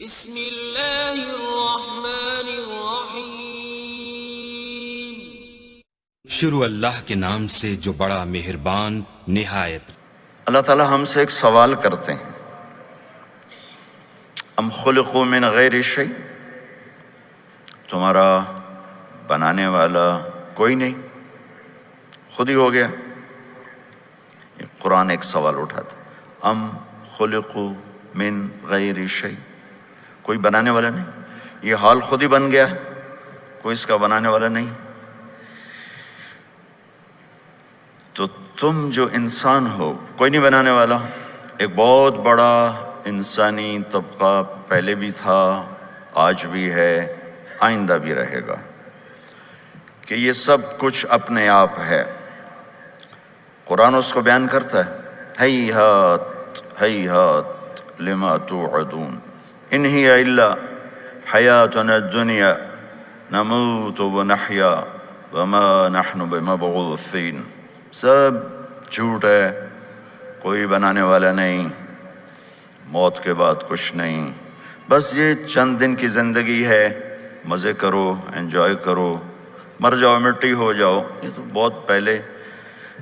بسم اللہ الرحمن الرحیم۔ شروع اللہ کے نام سے جو بڑا مہربان نہایت۔ اللہ تعالیٰ ہم سے ایک سوال کرتے ہیں، ام خلقوا من غیر شیء، تمہارا بنانے والا کوئی نہیں، خود ہی ہو گیا؟ قرآن ایک سوال اٹھاتا، ام خلقوا من غیر شیء، کوئی بنانے والا نہیں، یہ حال خود ہی بن گیا، کوئی اس کا بنانے والا نہیں۔ تو تم جو انسان ہو کوئی نہیں بنانے والا۔ ایک بہت بڑا انسانی طبقہ پہلے بھی تھا، آج بھی ہے، آئندہ بھی رہے گا، کہ یہ سب کچھ اپنے آپ ہے۔ قرآن اس کو بیان کرتا ہے، ہیہات ہیہات لما توعدون ان ہی الا حیاتنا الدنیا نموت ونحیا وما نحن بمبعوثین۔ سب جھوٹ ہے، کوئی بنانے والا نہیں، موت کے بعد کچھ نہیں، بس یہ چند دن کی زندگی ہے، مزے کرو، انجوائے کرو، مر جاؤ، مٹی ہو جاؤ۔ یہ تو بہت پہلے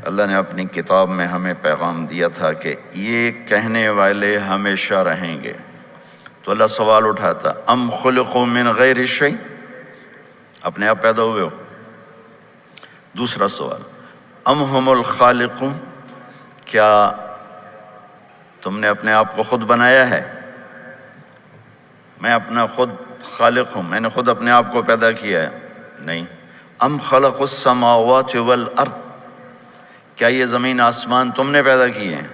اللہ نے اپنی کتاب میں ہمیں پیغام دیا تھا کہ یہ کہنے والے ہمیشہ رہیں گے۔ تو اللہ سوال اٹھاتا، ام خلقوا من غیر شیء، اپنے آپ پیدا ہوئے ہو؟ دوسرا سوال، ام ہم الخالقون، کیا تم نے اپنے آپ کو خود بنایا ہے؟ میں اپنا خود خالق ہوں، میں نے خود اپنے آپ کو پیدا کیا ہے؟ نہیں۔ ام خلق السماوات والارض، کیا یہ زمین آسمان تم نے پیدا کیے ہیں؟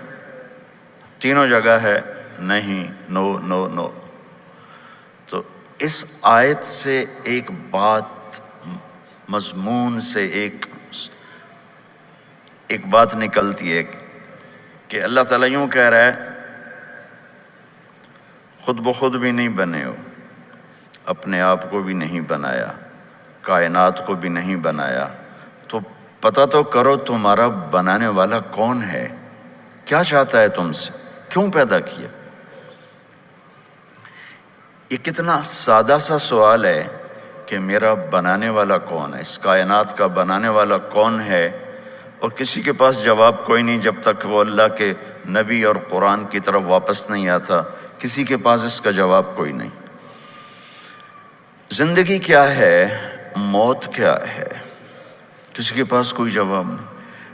تینوں جگہ ہے نہیں، نو نو نو۔ تو اس آیت سے ایک بات، مضمون سے ایک بات نکلتی ہے کہ اللہ تعالیٰ یوں کہہ رہا ہے، خود بخود بھی نہیں بنے ہو، اپنے آپ کو بھی نہیں بنایا، کائنات کو بھی نہیں بنایا، تو پتہ تو کرو تمہارا بنانے والا کون ہے، کیا چاہتا ہے تم سے، کیوں پیدا کیا؟ یہ کتنا سادہ سا سوال ہے کہ میرا بنانے والا کون ہے، اس کائنات کا بنانے والا کون ہے، اور کسی کے پاس جواب کوئی نہیں جب تک وہ اللہ کے نبی اور قرآن کی طرف واپس نہیں آتا، کسی کے پاس اس کا جواب کوئی نہیں۔ زندگی کیا ہے، موت کیا ہے، کسی کے پاس کوئی جواب نہیں۔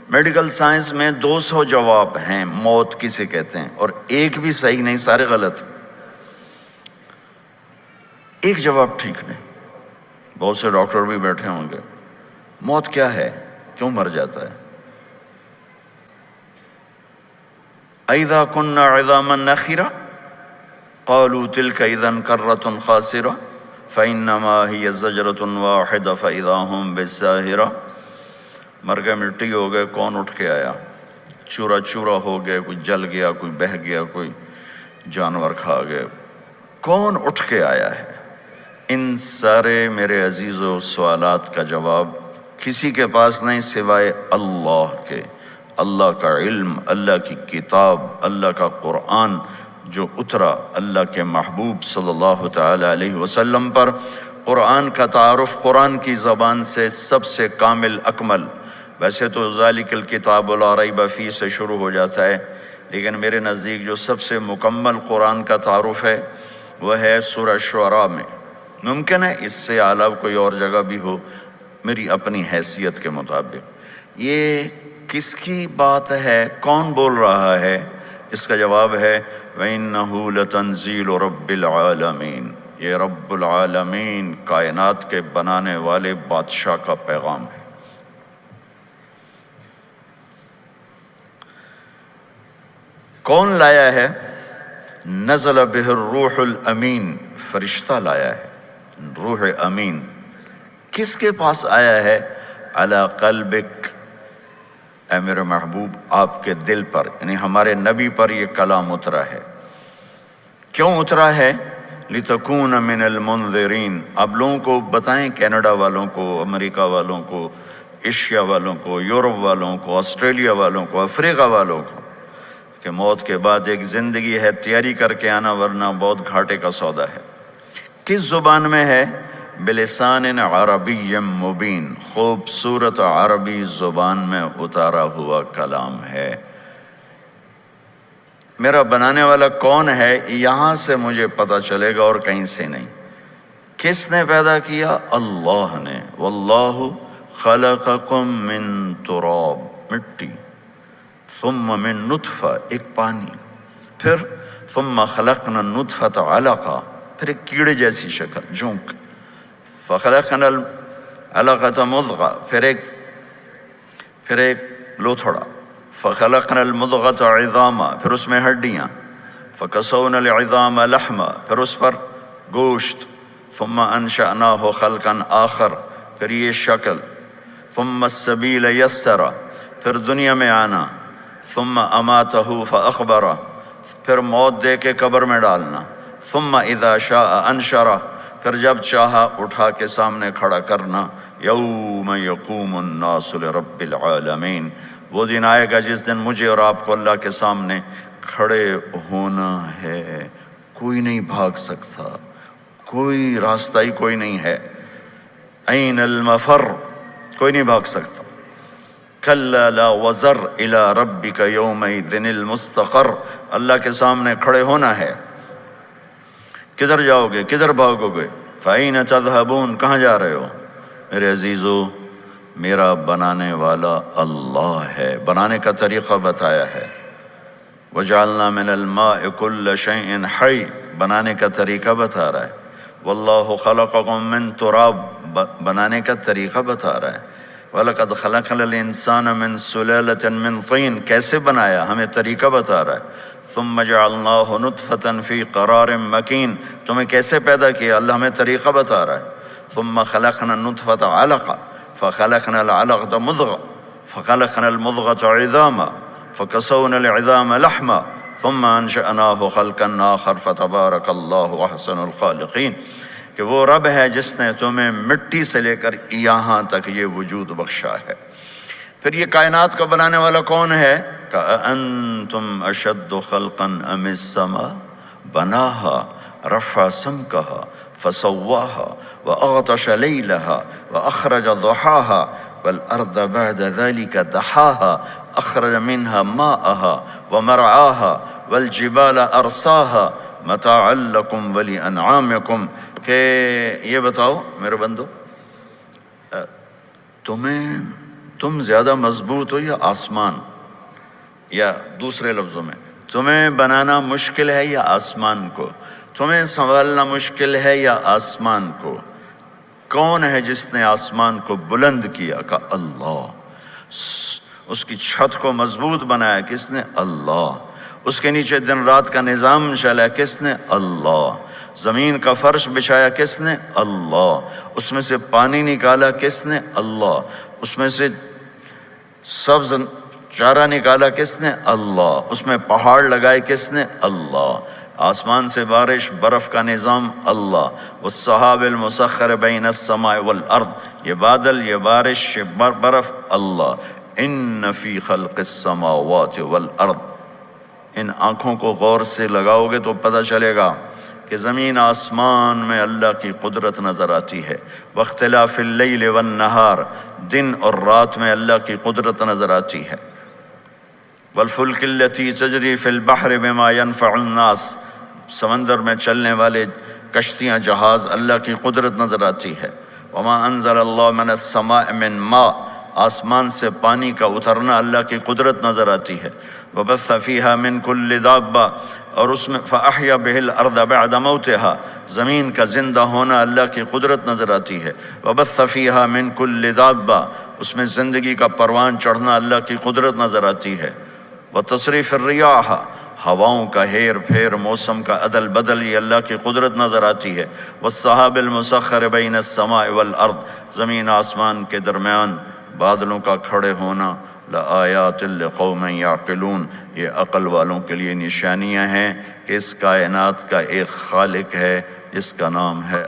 میڈیکل سائنس میں 200 جواب ہیں موت کسے کہتے ہیں، اور ایک بھی صحیح نہیں، سارے غلط۔ ایک جواب ٹھیک نہیں۔ بہت سے ڈاکٹر بھی بیٹھے ہوں گے، موت کیا ہے، کیوں مر جاتا ہے؟ اذا كنا عظاما نخرة قالوا تلك اذا كرة خاسرة فانما هي زجرة واحدة فاذا هم بالساهرة۔ مر گئے، مٹی ہو گئے، کون اٹھ کے آیا؟ چورا چورا ہو گئے، کوئی جل گیا، کوئی بہہ گیا، کوئی جانور کھا گئے، کون اٹھ کے آیا ہے؟ ان سارے میرے عزیزو سوالات کا جواب کسی کے پاس نہیں سوائے اللہ کے۔ اللہ کا علم، اللہ کی کتاب، اللہ کا قرآن جو اترا اللہ کے محبوب صلی اللہ تعالی علیہ وسلم پر۔ قرآن کا تعارف قرآن کی زبان سے سب سے کامل اکمل، ویسے تو ذالک الکتاب لا ریب فیہ سے شروع ہو جاتا ہے، لیکن میرے نزدیک جو سب سے مکمل قرآن کا تعارف ہے وہ ہے سورہ شعراء میں۔ ممکن ہے اس سے اعلیٰ کوئی اور جگہ بھی ہو، میری اپنی حیثیت کے مطابق۔ یہ کس کی بات ہے، کون بول رہا ہے؟ اس کا جواب ہے وَإِنَّهُ لَتَنزِيلُ رَبِّ الْعَالَمِينَ، یہ رب العالمین، کائنات کے بنانے والے بادشاہ کا پیغام ہے۔ کون لایا ہے؟ نزل بہ الروح الامین، فرشتہ لایا ہے، روح امین۔ کس کے پاس آیا ہے؟ علی قلبک، اے میرے محبوب آپ کے دل پر، یعنی ہمارے نبی پر یہ کلام اترا ہے۔ کیوں اترا ہے؟ لِتَكُونَ مِنَ الْمُنذِرِينَ، آپ لوگوں کو بتائیں، کینیڈا والوں کو، امریکہ والوں کو، ایشیا والوں کو، یورپ والوں کو، آسٹریلیا والوں کو، افریقہ والوں کو، کہ موت کے بعد ایک زندگی ہے، تیاری کر کے آنا ورنہ بہت گھاٹے کا سودا ہے۔ کس زبان میں ہے؟ بلسان عربی مبین، خوبصورت عربی زبان میں اتارا ہوا کلام ہے۔ میرا بنانے والا کون ہے یہاں سے مجھے پتہ چلے گا اور کہیں سے نہیں۔ کس نے پیدا کیا؟ اللہ نے۔ واللہ خلقکم من تراب، مٹی، ثم من نطفہ، ایک پانی، پھر ثم خلقنا النطفۃ علقہ، پھر ایک کیڑے جیسی شکل، جونک، فخلقنا العلقۃ مضغہ، پھر ایک لوتھڑا، فخلقنا المضغۃ عظاما، پھر اس میں ہڈیاں، فکسونا العظام لحما، پھر اس پر گوشت، ثم انشأناہ خلقا آخر، پھر یہ شکل، ثم السبیل یسرا، پھر دنیا میں آنا، ثم اماتہ فاخبرہ، پھر موت دے کے قبر میں ڈالنا، ثم اذا شاء انشرہ، پھر جب چاہا اٹھا کے سامنے کھڑا کرنا، یوم یقوم الناس لرب العالمین، وہ دن آئے گا جس دن مجھے اور آپ کو اللہ کے سامنے کھڑے ہونا ہے۔ کوئی نہیں بھاگ سکتا، کوئی راستہ ہی کوئی نہیں ہے۔ این المفر، کوئی نہیں بھاگ سکتا۔ کلا لا وزر الی ربک یومئذ المستقر، اللہ کے سامنے کھڑے ہونا ہے۔ کدھر جاؤ گے؟ کدھر بھاگو گے؟ فَأَيْنَ تَذْهَبُونَ، کہاں جا رہے ہو؟ میرے عزیزو، میرا بنانے والا اللہ ہے، بنانے کا طریقہ بتایا ہے۔ وَجَعَلْنَا مِنَ الْمَاءِ كُلَّ شَيْءٍ حَيٍّ، بنانے کا طریقہ بتا رہا ہے۔ وَاللَّهُ خَلَقَكُم مِّن تُرَابٍ، بنانے کا طریقہ بتا رہا ہے۔ وَلَقَدْ خَلَقْنَا الْإِنسَانَ مِن سُلَالَةٍ مِّن طِينٍ، کیسے بنایا ہمیں طریقہ بتا رہا ہے۔ ثُمَّ جَعَلْنَاهُ نُطْفَةً فِي قَرَارٍ مَّكِينٍ، تمہیں کیسے پیدا کیا اللہ ہمیں طریقہ بتا رہا ہے۔ ثُمَّ خَلَقْنَا النُّطْفَةَ عَلَقَةً فَخَلَقْنَا الْعَلَقَةَ مُضْغَةً فَخَلَقْنَا الْمُضْغَةَ عِظَامًا فَكَسَوْنَا الْعِظَامَ لَحْمًا ثُمَّ أَنشَأْنَاهُ خَلْقًا آخَرَ فَتَبَارَكَ اللَّهُ أَحْسَنُ الْخَالِقِينَ، کہ وہ رب ہے جس نے تمہیں مٹی سے لے کر یہاں تک یہ وجود بخشا ہے۔ پھر یہ کائنات کا بنانے والا کون ہے؟ کأنتم اشد خلقا ام السماء بناها رفع سمكها فسواها واغطش ليلها واخرج ضحاها والارض بعد ذلك دحاها اخرج منها ماءها ومرعاها والجبال ارساها متاعا لكم ولانعامكم، کہ یہ بتاؤ میرے بندو، تم زیادہ مضبوط ہو یا آسمان؟ یا دوسرے لفظوں میں، تمہیں بنانا مشکل ہے یا آسمان کو؟ تمہیں سنبھالنا مشکل ہے یا آسمان کو؟ کون ہے جس نے آسمان کو بلند کیا؟ کہ اللہ۔ اس کی چھت کو مضبوط بنایا کس نے؟ اللہ۔ اس کے نیچے دن رات کا نظام چلا کس نے؟ اللہ۔ زمین کا فرش بچھایا کس نے؟ اللہ۔ اس میں سے پانی نکالا کس نے؟ اللہ۔ اس میں سے سبز چارہ نکالا کس نے؟ اللہ۔ اس میں پہاڑ لگائے کس نے؟ اللہ۔ آسمان سے بارش، برف کا نظام اللہ۔ والسحاب المسخر بین السماء والارض، یہ بادل، یہ بارش، یہ برف اللہ۔ ان فی خلق السماوات والارض، ان آنکھوں کو غور سے لگاؤ گے تو پتہ چلے گا کہ زمین آسمان میں اللہ کی قدرت نظر آتی ہے۔ واختلاف اللیل والنہار، دن اور رات میں اللہ کی قدرت نظر آتی ہے۔ والفلک التی تجری فی البحر بما ينفع الناس، سمندر میں چلنے والے کشتیاں، جہاز، اللہ کی قدرت نظر آتی ہے۔ وما انزل اللہ من السماء من ماء، آسمان سے پانی کا اترنا اللہ کی قدرت نظر آتی ہے۔ وبث فیہا من کل دابہ، اور اس میں فاحیا بہ الارض بعد موتہا، زمین کا زندہ ہونا اللہ کی قدرت نظر آتی ہے۔ وبث فیہا من کل دابہ، اس میں زندگی کا پروان چڑھنا اللہ کی قدرت نظر آتی ہے۔ وتصریف الریاح، ہواؤں کا ہیر پھیر، موسم کا عدل بدل، یہ اللہ کی قدرت نظر آتی ہے۔ والسحاب المسخر بین السماء والارض، زمین آسمان کے درمیان بادلوں کا کھڑے ہونا۔ لآیات لقوم یعقلون، یہ عقل والوں کے لیے نشانیاں ہیں کہ اس کائنات کا ایک خالق ہے جس کا نام ہے